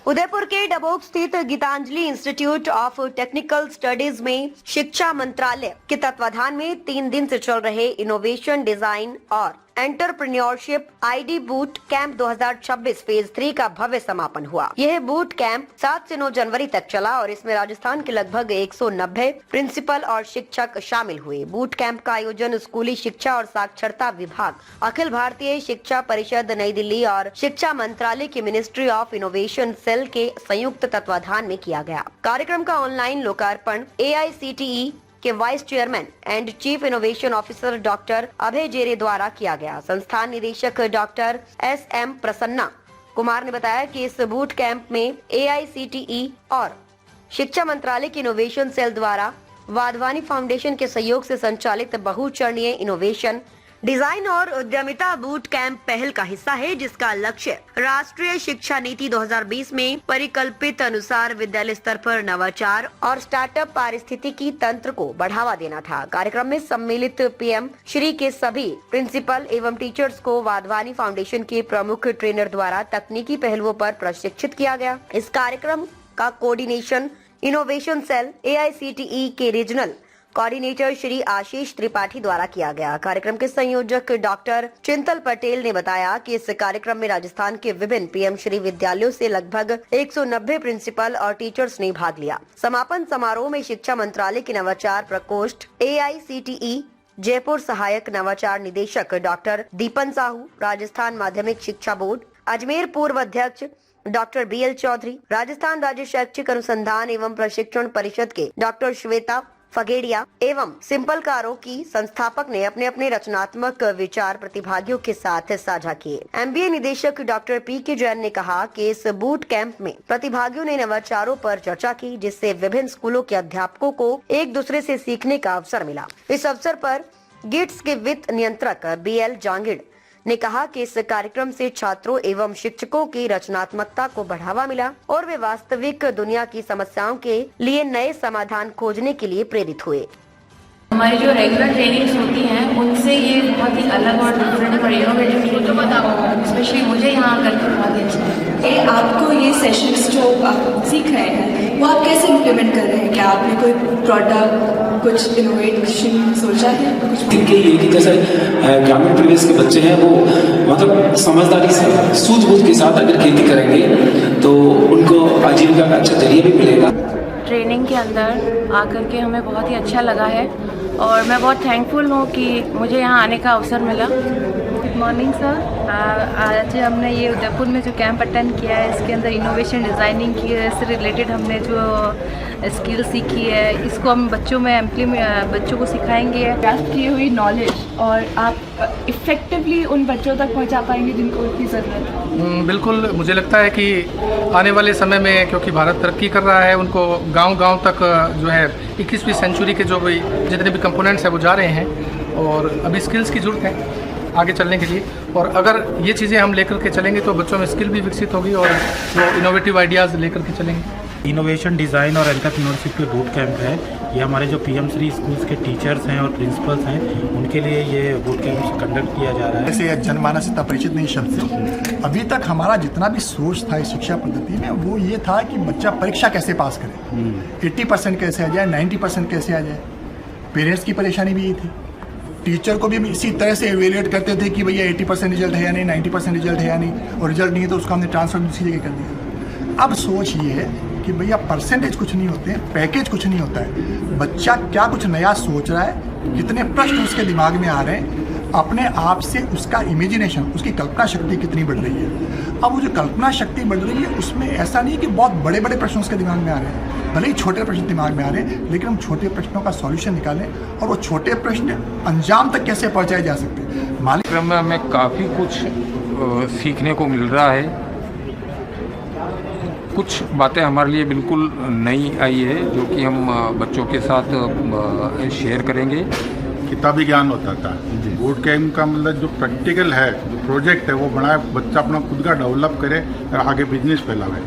उदयपुर के डबोक स्थित Gitanjali institute of technical studies में शिक्षा मंत्रालय के तत्वाधान में 3 दिन से चल रहे इनोवेशन, डिजाइन और entrepreneurship ID boot camp 2026 phase 3 का भव्य समापन हुआ। यह बूट कैंप 7 से 9 जनवरी तक चला और इसमें राजस्थान के लगभग 190 प्रिंसिपल और शिक्षक शामिल हुए। बूट कैंप का आयोजन स्कूली शिक्षा और साक्षरता विभाग, अखिल भारतीय शिक्षा परिषद नई दिल्ली और शिक्षा मंत्रालय की मिनिस्ट्री ऑफ इनोवेशन सेल के संयुक्त तत्वाधान में किया गया। कार्यक्रम का ऑनलाइन लोकार्पण AICTE के vice chairman and chief innovation officer doctor Abhay Jere द्वारा किया गया। संस्थान निदेशक डॉक्टर SM प्रसन्ना कुमार ने बताया कि इस बूट कैंप में AICTE और शिक्षा मंत्रालय के इनोवेशन सेल द्वारा वाधवानी फाउंडेशन के सहयोग से संचालित बहुचरणीय इनोवेशन, डिजाइन और उद्यमिता बूट कैंप पहल का हिस्सा है, जिसका लक्ष्य राष्ट्रीय शिक्षा नीति 2020 में परिकल्पित अनुसार विद्यालय स्तर पर नवाचार और स्टार्टअप पारिस्थितिकी तंत्र को बढ़ावा देना था। कार्यक्रम में सम्मिलित PM श्री के सभी प्रिंसिपल एवं टीचर्स को वाधवानी फाउंडेशन के प्रमुख ट्रेनर द्वारा तकनीकी पहलुओं पर प्रशिक्षित किया गया। इस कार्यक्रम का कोऑर्डिनेशन इनोवेशन सेल AICTE के रीजनल कोऑर्डिनेटर श्री आशीष त्रिपाठी द्वारा किया गया। कार्यक्रम के संयोजक डॉक्टर चिंतल पटेल ने बताया कि इस कार्यक्रम में राजस्थान के विभिन्न PM श्री विद्यालयों से लगभग 190 प्रिंसिपल और टीचर्स ने भाग लिया। समापन समारोह में शिक्षा मंत्रालय के नवाचार प्रकोष्ठ AICTE जयपुर सहायक नवाचार निदेशक डॉक्टर दीपन साहू, राजस्थान माध्यमिक शिक्षा बोर्ड अजमेर पूर्व अध्यक्ष डॉक्टर BL चौधरी, राजस्थान राज्य शैक्षिक अनुसंधान एवं प्रशिक्षण परिषद के डॉक्टर श्वेता फगेड़िया एवं सिंपल कारों की संस्थापक ने अपने अपने रचनात्मक विचार प्रतिभागियों के साथ साझा किए। MBA निदेशक डॉक्टर PK जैन ने कहा कि इस बूट कैंप में प्रतिभागियों ने नवाचारों पर चर्चा की, जिससे विभिन्न स्कूलों के अध्यापकों को एक दूसरे से सीखने का अवसर मिला। इस अवसर पर गिट्स के वित्त नियंत्रक BL जांगिड़ ने कहा कि इस कार्यक्रम से छात्रों एवं शिक्षकों की रचनात्मकता को बढ़ावा मिला और वे वास्तविक दुनिया की समस्याओं के लिए नए समाधान खोजने के लिए प्रेरित हुए। हमारी जो रेगुलर ट्रेनिंग्स होती हैं उनसे ये बहुत ही अलग और डिफरेंट और इनोवेटिव ट्रेनिंग, स्पेशली मुझे यहाँ आकर के बहुत ही अच्छा है। आपको ये सेशंस जो आप सीख रहे हैं वो आप कैसे इम्प्लीमेंट कर रहे हैं? क्या आपने कोई प्रोडक्ट, कुछ इनोवेशन सोचा है? कुछ इनके लिए कि जैसे ग्रामीण परिवेश के बच्चे हैं वो मतलब समझदारी से, सूझबूझ के साथ अगर खेती करेंगे तो उनको आजीविका का अच्छा जरिया भी मिलेगा। ट्रेनिंग के अंदर आकर के हमें बहुत ही अच्छा लगा है और मैं बहुत थैंकफुल हूँ कि मुझे यहाँ आने का अवसर मिला। Good morning sir. आज हमने ये उदयपुर में जो कैंप अटेंड किया है, इसके अंदर इनोवेशन डिज़ाइनिंग की है, इससे रिलेटेड हमने जो स्किल सीखी है इसको हम बच्चों को सिखाएंगे। ग्रास्प की हुई नॉलेज और आप इफ़ेक्टिवली उन बच्चों तक पहुंचा पाएंगे जिनको इतनी ज़रूरत है। बिल्कुल, मुझे लगता है कि आने वाले समय में क्योंकि भारत तरक्की कर रहा है, उनको गांव-गांव तक जो है 21वीं सेंचुरी के जो भी जितने भी कंपोनेंट्स हैं वो जा रहे हैं और अभी स्किल्स की ज़रूरत है आगे चलने के लिए। और अगर ये चीज़ें हम लेकर के चलेंगे तो बच्चों में स्किल भी विकसित होगी और वो इनोवेटिव आइडियाज़ लेकर के चलेंगे। इनोवेशन, डिज़ाइन और एंटरप्रेन्योरशिप के बूट कैंप है। ये हमारे जो PM श्री स्कूल्स के टीचर्स हैं और प्रिंसिपल्स हैं उनके लिए ये बूट कैंप कंडक्ट किया जा रहा है। ऐसे जनमानस इतना परिचित नहीं शब्द से। अभी तक हमारा जितना भी सोच था इस शिक्षा पद्धति में वो ये था कि बच्चा परीक्षा कैसे पास करे, 80% कैसे आ जाए, 90% कैसे आ जाए। पेरेंट्स की परेशानी भी ये थी, टीचर को भी इसी तरह से एवेल्यूएट करते थे कि भैया 80% रिजल्ट है या नहीं, 90% रिजल्ट है या नहीं, और रिजल्ट नहीं है तो उसको हमने ट्रांसफर दूसरी जगह कर दिया। अब सोच ये है कि भैया परसेंटेज कुछ नहीं होते हैं, पैकेज कुछ नहीं होता है, बच्चा क्या कुछ नया सोच रहा है, कितने प्रश्न उसके दिमाग में आ रहे हैं, अपने आप से उसका इमेजिनेशन, उसकी कल्पना शक्ति कितनी बढ़ रही है। अब वो जो कल्पना शक्ति बढ़ रही है उसमें ऐसा नहीं कि बहुत बड़े बड़े प्रश्न उसके दिमाग में आ रहे हैं, भले ही छोटे प्रश्न दिमाग में आ रहे हैं, लेकिन हम छोटे प्रश्नों का सॉल्यूशन निकालें और वो छोटे प्रश्न अंजाम तक कैसे पहुँचाए जा सकते हैं। क्रम में हमें काफ़ी कुछ सीखने को मिल रहा है। कुछ बातें हमारे लिए बिल्कुल नई आई है जो कि हम बच्चों के साथ शेयर करेंगे। किताबी ज्ञान होता था, बूट कैंप का मतलब जो प्रैक्टिकल है, जो प्रोजेक्ट है वो बनाए, बच्चा अपना खुद का डेवलप करे और आगे बिजनेस फैलावे।